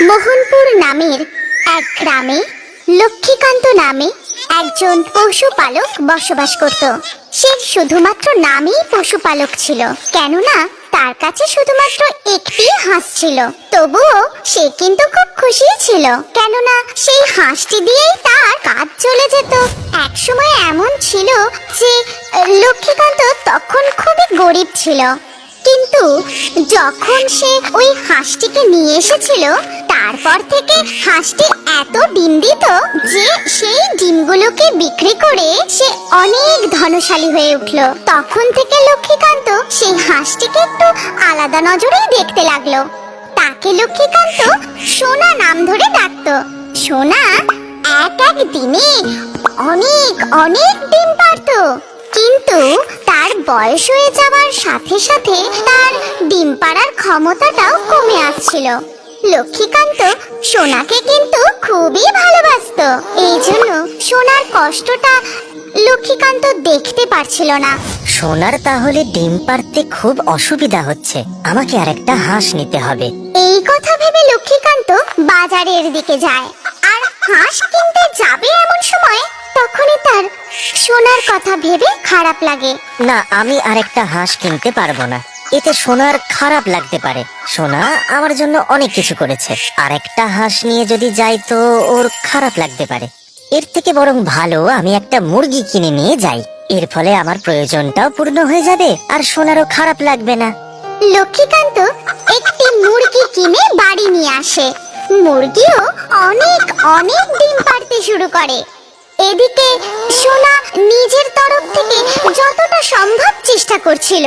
মোহনপুর নামের এক গ্রামে লক্ষ্মীকান্ত নামে একজন পশুপালক বসবাস করত। সে শুধুমাত্র নামেই পশুপালক ছিল, কেননা তার কাছে শুধুমাত্র একটি হাঁস ছিল। তবুও সে কিন্তু খুব খুশি ছিল, কেননা সেই হাঁসটি দিয়েই তার কাজ চলে যেত। একসময় এমন ছিল যে লক্ষ্মীকান্ত তখন খুবই গরিব ছিল, কিন্তু যখন সে ওই হাঁসটিকে নিয়ে এসেছিল তারপর থেকে হাঁসটি এত ডিম দিত যে সেই ডিমগুলোকে বিক্রি করে সে অনেক ধনশালী হয়ে উঠল। তখন থেকে লক্ষ্মীকান্ত সেই হাঁসটিকে একটু আলাদা নজরেই দেখতে লাগলো। তাকে লক্ষ্মীকান্ত সোনা নাম ধরে ডাকতো। সোনা এক এক দিনে অনেক অনেক ডিম পারতো, কিন্তু তার বয়স হয়ে যাওয়ার সাথে সাথে তার ডিম পাড়ার ক্ষমতাটাও কমে আসছিল। লক্ষ্মীকান্ত সোনাকে কিন্তু খুবই ভালোবাসতো, এই জন্য সোনার কষ্টটা লক্ষ্মীকান্ত দেখতে পারছিল না। সোনার তাহলে ডিম পারতে খুব অসুবিধা হচ্ছে, আমাকে আরেকটা হাঁস নিতে হবে। এই কথা ভেবে লক্ষ্মীকান্ত বাজারের দিকে যায়, আর হাঁস কিনতে যাবে এমন সময় তখনই তার সোনার কথা ভেবে খারাপ লাগে। না, আমি আরেকটা হাঁস কিনতে পারবো না, এতে সোনার খারাপ লাগতে পারে। সোনা আমার জন্য অনেক কিছু করেছে, আরেকটা হাঁস নিয়ে যদি যাই তো ওর খারাপ লাগতে পারে। এর থেকে বরং ভালো আমি একটা মুরগি কিনে নিয়ে যাই, এর ফলে আমার প্রয়োজনটাও পূর্ণ হয়ে যাবে আর সোনারও খারাপ লাগবে না। লক্ষ্মীকান্ত একটি মুরগি কিনে বাড়ি নিয়ে আসে। মুরগিও অনেক অনেক ডিম পাড়তে শুরু করে। এদিকে সোনা নিজের তরফ থেকে যতটা সম্ভব চেষ্টা করছিল,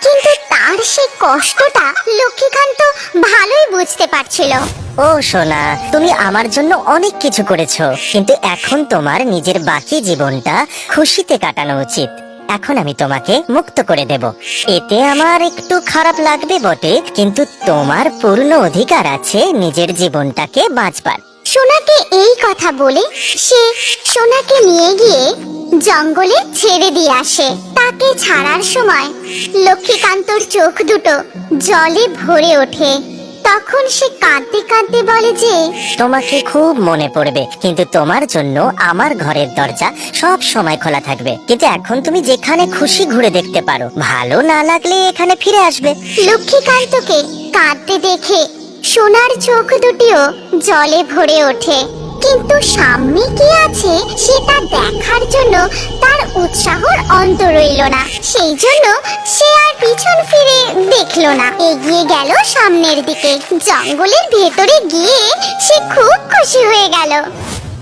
কিন্তু তার সেই কষ্টটা লক্ষ্মীকান্ত ভালোই বুঝতে পারছিল। ও সোনা, তুমি আমার জন্য অনেক কিছু করেছো, কিন্তু এখন তোমার নিজের বাকি জীবনটা খুশিতে কাটানো উচিত। এখন আমি তোমাকে মুক্ত করে দেব, এতে আমার একটু খারাপ লাগবে বটে, কিন্তু তোমার পূর্ণ অধিকার আছে নিজের জীবনটাকে বাঁচবার। সোনাকে এই কথা বলে সে সোনাকে নিয়ে গিয়ে জঙ্গলে ছেড়ে দিয়ে আসে। তাকে ছাড়ার সময় লক্ষ্মীকান্তর চোখ দুটো জলে ভরে ওঠে। তখন সে কাঁদতে কাঁদতে বলে যে তোমাকে খুব মনে পড়বে, কিন্তু তোমার জন্য আমার ঘরের দরজা সব সময় খোলা থাকবে, কিন্তু এখন তুমি যেখানে খুশি ঘুরে দেখতে পারো, ভালো না লাগলে এখানে ফিরে আসবে। লক্ষ্মীকান্তকে কাঁদতে দেখে সোনার চোখ দুটিও জলে ভরে ওঠে, কিন্তু সামনে কি আছে সেটা দেখার জন্য তার উৎসাহর অন্ত রইল না। সেই জন্য সে আর পিছন ফিরে দেখলো না, এগিয়ে গেল সামনের দিকে। জঙ্গলের ভেতরে গিয়ে সে খুব খুশি হয়ে গেল।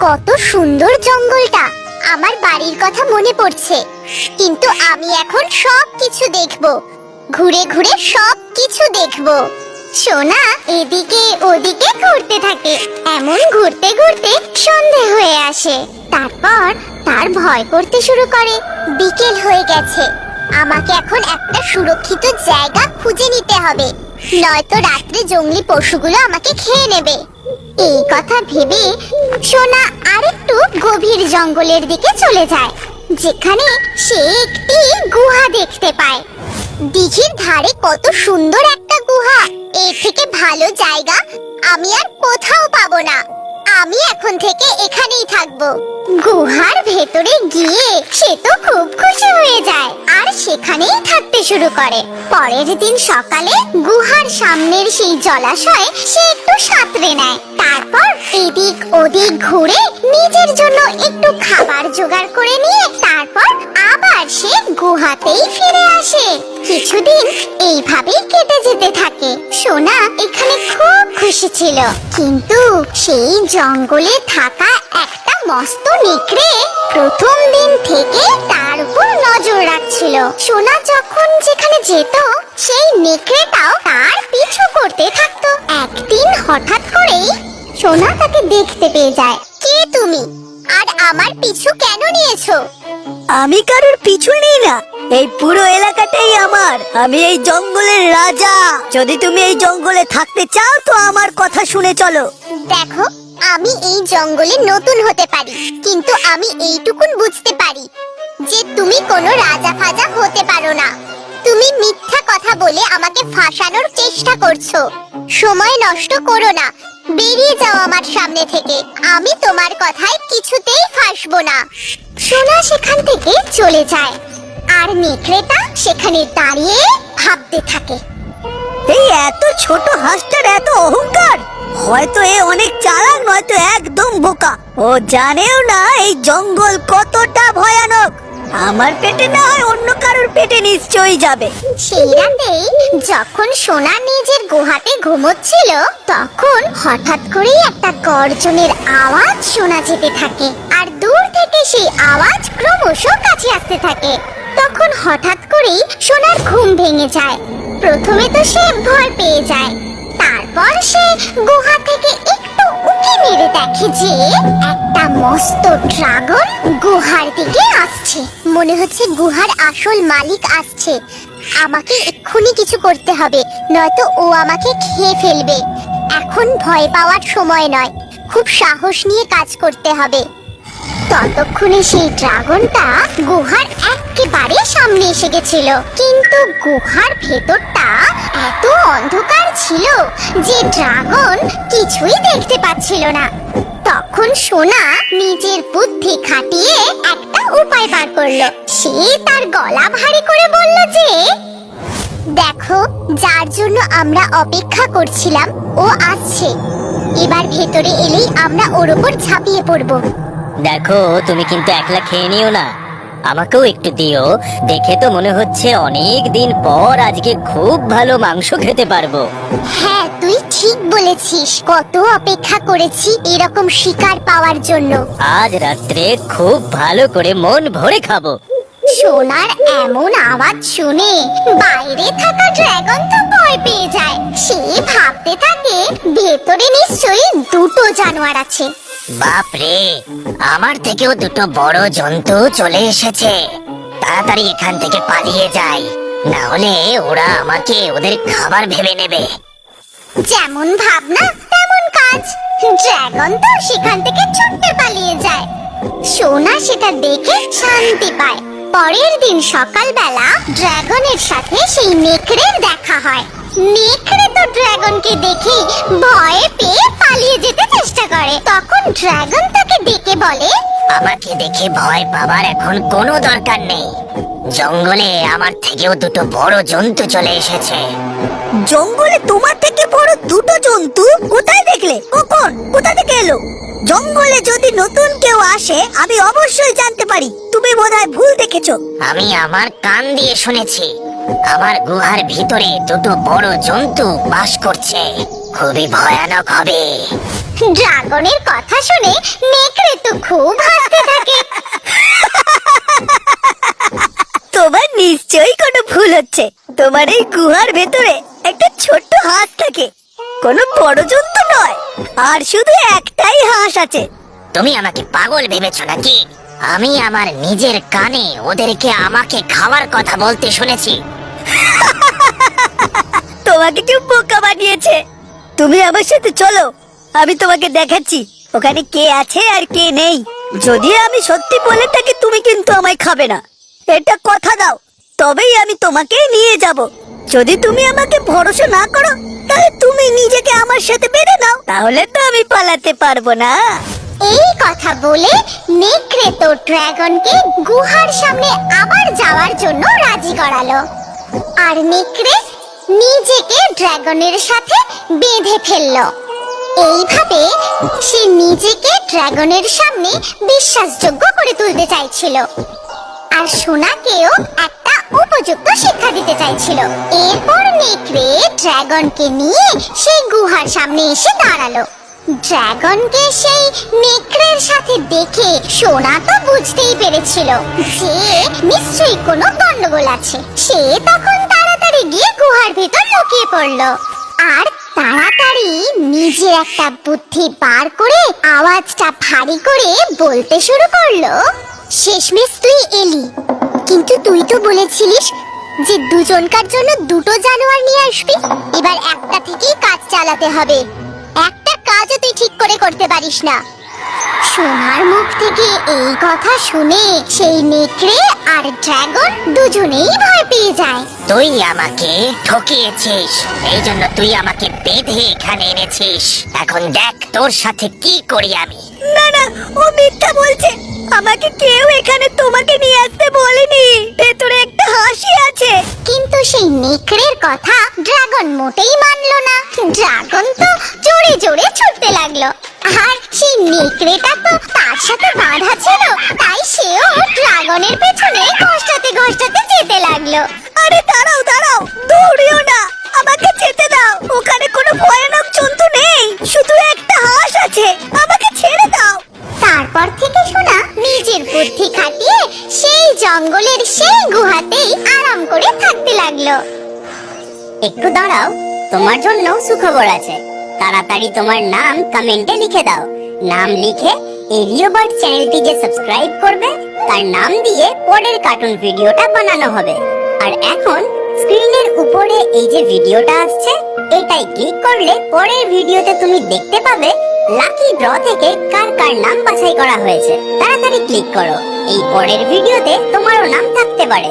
কত সুন্দর জঙ্গলটা, আমার বাড়ির কথা মনে পড়ছে, কিন্তু আমি এখন সব কিছু দেখবো, ঘুরে ঘুরে সব কিছু দেখবো। সোনা এদিকে ওদিকে ঘুরতে থাকে। এমন ঘুরতে ঘুরতে সন্ধে হয়ে আসে। তারপর তার ভয় করতে শুরু করে। বিকেল হয়ে গেছে, আমাকে এখন একটা সুরক্ষিত জায়গা খুঁজে নিতে হবে, নয়তো রাত্রে জঙ্গলি পশুগুলো আমাকে খেয়ে নেবে। এই কথা ভেবে সোনা আরেকটু গভীর জঙ্গলের দিকে চলে যায়, যেখানে সে একটি গুহা দেখতে পায়। দিঘির ধারে কত সুন্দর একটা গুহা, এর থেকে ভালো জায়গা আমি আর কোথাও পাবো না। আমি এখন থেকে এখানেই থাকবো। গুহার ভেতরে গিয়ে সে তো খুব খুশি হয়ে যায় আর সেখানেই থাকতে শুরু করে। পরের দিন সকালে গুহার সামনের সেই জলাশয়ে সে একটু সাঁতরে নেয়। তারপর এদিক ওদিক ঘুরে নিজের জন্য একটু খাবার জোগাড় করে নিয়ে তারপর আবার সে গুহাতেই ফিরে আসে। কিছুদিন এইভাবেই কেটে যেতে থাকে। সোনা এখানে খুব খুশি ছিল, কিন্তু সেই জঙ্গলে থাকা একটা মস্ত নেকড়ে প্রথম দিন থেকে তার উপর নজর রাখছিল। সোনা যখন যেখানে যেত সেই নেকড়েটাও তার পিছু করতে থাকতো। একদিন হঠাৎ করেই সোনা তাকে দেখতে পেয়ে যায়। কে তুমি, আর আমার পিছু কেন নিয়েছো? আমি কারোর পিছু নিই না, এই পুরো এলাকাটাই আমার, আমি এই জঙ্গলের রাজা। যদি তুমি এই জঙ্গলে থাকতে চাও তো আমার কথা শুনে চলো। দেখো, আমি এই জঙ্গলে নতুন হতে পারি, কিন্তু আমি এইটুকুন বুঝতে পারি যে তুমি কোনো রাজা ফাজা হতে পারো না। তুমি মিথ্যা কথা বলে আমাকে ফাঁসানোর চেষ্টা করছো। সময় নষ্ট করো না, বেরিয়ে যাও আমার সামনে থেকে। আমি তোমার কথায় কিছুতেই ফাঁসবো না। সোনা সেখান থেকে চলে যায় আর নেকড়েটা সেখানে দাঁড়িয়ে ভাবতে থাকে। এই এত ছোট হাঁসটার এত অহংকার! হয়তো এ অনেক চালাক, নয়তো একদম বোকা। ও জানেও না এই জঙ্গল কতটা ভয়ানক। আমার পেটে না হয় অন্য কারোর পেটে নিশ্চয়ই যাবে। সেই রাতেই যখন সোনা নিজের গুহাতে ঘুমোচ্ছিল, তখন হঠাৎ করেই একটা গর্জনের আওয়াজ শোনা যেতে থাকে আর দূর থেকে সেই আওয়াজ ক্রমশ কাছে আসতে থাকে। তখন হঠাৎ করেই সোনার ঘুম ভেঙে যায়। প্রথমে তো সে ভয় পেয়ে যায়, তারপর সে গুহা থেকে একটু উঁকি মেরে দেখে যে একটা মস্ত ড্রাগন গুহার দিকে আসছে। মনে হচ্ছে গুহার আসল মালিক আসছে। আমাকে এক্ষুনি কিছু করতে হবে, নয়তো ও আমাকে খেয়ে ফেলবে। এখন ভয় পাওয়ার সময় নয়, খুব সাহস নিয়ে কাজ করতে হবে। ততক্ষণে সেই ড্রাগনটা গুহার একেবারে সামনে এসে গেছিল, কিন্তু গুহার ভেতরটা এত অন্ধকার ছিল যে ড্রাগন কিছুই দেখতে পাচ্ছিল না। তখন সোনা নিজের বুদ্ধি খাটিয়ে একটা উপায় বার করলো। সে তার গলা ভারী করে বলল যে, দেখো, যার জন্য আমরা অপেক্ষা করছিলাম ও আসছে। এবার ভেতরে এলেই আমরা ওর উপর ঝাঁপিয়ে পড়বো। দেখো, তুমি কিন্তু একলা খেয়ে নিও না, আমাকেও একটু দিও। দেখে তো মনে হচ্ছে অনেক দিন পর আজকে খুব ভালো মাংস খেতে পারবো। হ্যাঁ, তুই ঠিক বলেছিস। কত অপেক্ষা করেছি এরকম শিকার পাওয়ার জন্য। আজ রাত্রে খুব ভালো করে মন ভরে খাবো। সোনার এমন আওয়াজ শুনে বাইরে থাকা ড্রাগন তো ভয় পেয়ে যায়। সে ভাবতে থাকে ভেতরে নিশ্চয়ই দুটো জানোয়ার আছে। বাপরে, আমার থেকেও দুটো বড় জন্তু চলে এসেছে। তাড়াতাড়ি এখান থেকে পালিয়ে যাই, না হলে ওরা আমাকে ওদের খাবার ভেবে নেবে। যেমন ভাবনা তেমন কাজ। ড্রাগন তো সেখান থেকে ছুটতে পালিয়ে যায়। সোনা সেটা দেখে শান্তি পায়। পরের দিন সকালবেলা ড্রাগনের সাথে সেই নেকড়ের দেখা হয়। নেকড়ে তো ড্রাগনকে দেখে ভয়ে পেয়ে পালিয়ে যেতে চেষ্টা করে। তখন ড্রাগন তাকে ডেকে বলে, আমাকে দেখে ভয় পাবার এখন কোনো দরকার নেই। জঙ্গলে আমার থেকেও দুটো বড় জন্তু চলে এসেছে। জঙ্গলে তোমার থেকে বড় দুটো জন্তু? কোথায় দেখলে? কখন? কোথা থেকে এলো? জঙ্গলে যদি নতুন কেউ আসে আমি অবশ্যই জানতে পারি। তুমি বোধহয় ভুল দেখেছো। আমি আমার কান দিয়ে শুনেছি, আমার গুহার ভিতরে দুটো বড় জন্তু বাস করছে। খুবই ভয়ানক হবে। ড্রাগনের কথা শুনে নেকড়ে তো খুব হাসতে থাকে। তোমার নিশ্চয়ই কোনো ভুল হচ্ছে। তোমার এই গুহার ভেতরে একটা ছোট্ট হাঁস থাকে, কোনো বড় জন্তু নয়। আর শুধু একটাই হাঁস আছে। তুমি আমাকে পাগল ভেবেছো নাকি? আমি আমার নিজের কানে ওদেরকে আমাকে খাওয়ার কথা বলতে শুনেছি। তোমাকে কেউ বোকা বানিয়েছে। তুমি আমার সাথে চলো, আমি তোমাকে দেখাচ্ছি ওখানে কে আছে আর কে নেই। যদি আমি সত্যি বলে থাকি তুমি কিন্তু আমায় খাবে না, এটা কথা দাও। তবেই আমি তোমাকে নিয়ে যাব। যদি তুমি আমাকে ভরসা না করো তাহলে তুমি নিজেকে আমার সাথে বেঁধে নাও, তাহলে তো আমি পালাতে পারবো না। এই কথা বলে নেকড়ে তো ড্রাগনকে গুহার সামনে আবার যাওয়ার জন্য রাজি করালো। আর নেকড়ে নিজেকে ড্রাগনের সাথে বেঁধে ফেললো। এইভাবে সে নিজেকে ড্রাগনের সামনে বিশ্বাসযোগ্য করে তুলতে চাইছিল আর সোনাকেও একটা উপযুক্ত শিক্ষা দিতে চাইছিল। এরপর নেকড়ে ড্রাগনকে নিয়ে সেই গুহার সামনে এসে দাঁড়ালো। ড্রাগনকে সেই নেকড়ের সাথে দেখে সোনা তো বুঝতেই পেরেছিল যে নিশ্চয়ই কোনো গন্ডগোল আছে। সে তখন তাড়াতাড়ি গিয়ে গুহার ভিতর লুকিয়ে পড়লো আর তাড়াতাড়ি নিজের একটা বুদ্ধি বার করে আওয়াজটা ভারী করে বলতে শুরু করলো, শেষমেশ তুই এলি, কিন্তু তুই তো বলেছিলিস যে দুজনকার জন্য দুটো জানোয়ার নিয়ে আসবি। এবার একটা থেকেই কাজ চালাতে হবে। একটা কাজও তুই ঠিক করে করতে পারিস না। সোনার মুখ থেকে এই কথা শুনে সেই নেকড়ে আর ড্রাগন দুজনেই ভয় পেয়ে যায়। তুই আমাকে ঠকিয়েছিস, এই জন্য তুই আমাকে বেঁধে এখানে এনেছিস। এখন দেখ তোর সাথে কি করি আমি। না না, ও মিথ্যা বলছে। আমাকে কেউ এখানে তোমাকে নিয়ে আসতে বলেনি। ভেতরে একটা হাসি আছে। কিন্তু সেই নেকড়ের কথা ড্রাগন মোটেই মানলো না। ড্রাগন তো জোরে জোরে ছুটতে লাগলো, আর সেই নেকড়েটা তো তার সাথে বাঁধা ছিল, তাই সেও ড্রাগনের পেছনে ঘষ্টাতে ঘষ্টাতে যেতে লাগলো। আরে দাঁড়াও দাঁড়াও, দৌড়িও না, আমাকে যেতে দাও। ওখানে কোনো ভয়ানক জন্তু নেই, শুধু একটা হাঁস আছে। আমাকে ছেড়ে দাও। তারপর থেকে সোনা নিজের বুদ্ধি খাটিয়ে সেই জঙ্গলের সেই গুহাতেই আরাম করে থাকতে লাগলো। একটু দাঁড়াও, তোমার জন্য সুখবর আছে। তাড়াতাড়ি তোমার নাম কমেন্টে লিখে দাও। নাম লিখে এরিও বার্ড চ্যানেলটি যে সাবস্ক্রাইব করবে তার নাম দিয়ে পরের কার্টুন ভিডিওটা বানানো হবে। আর এখন স্ক্রিনের উপরে এই যে ভিডিওটা আসছে, এটাই ক্লিক করলে পরের ভিডিওতে তুমি দেখতে পাবে লাকি ড্র থেকে কার কার নাম বাছাই করা হয়েছে। তাড়াতাড়ি ক্লিক করো, এই পরের ভিডিওতে তোমারও নাম থাকতে পারে।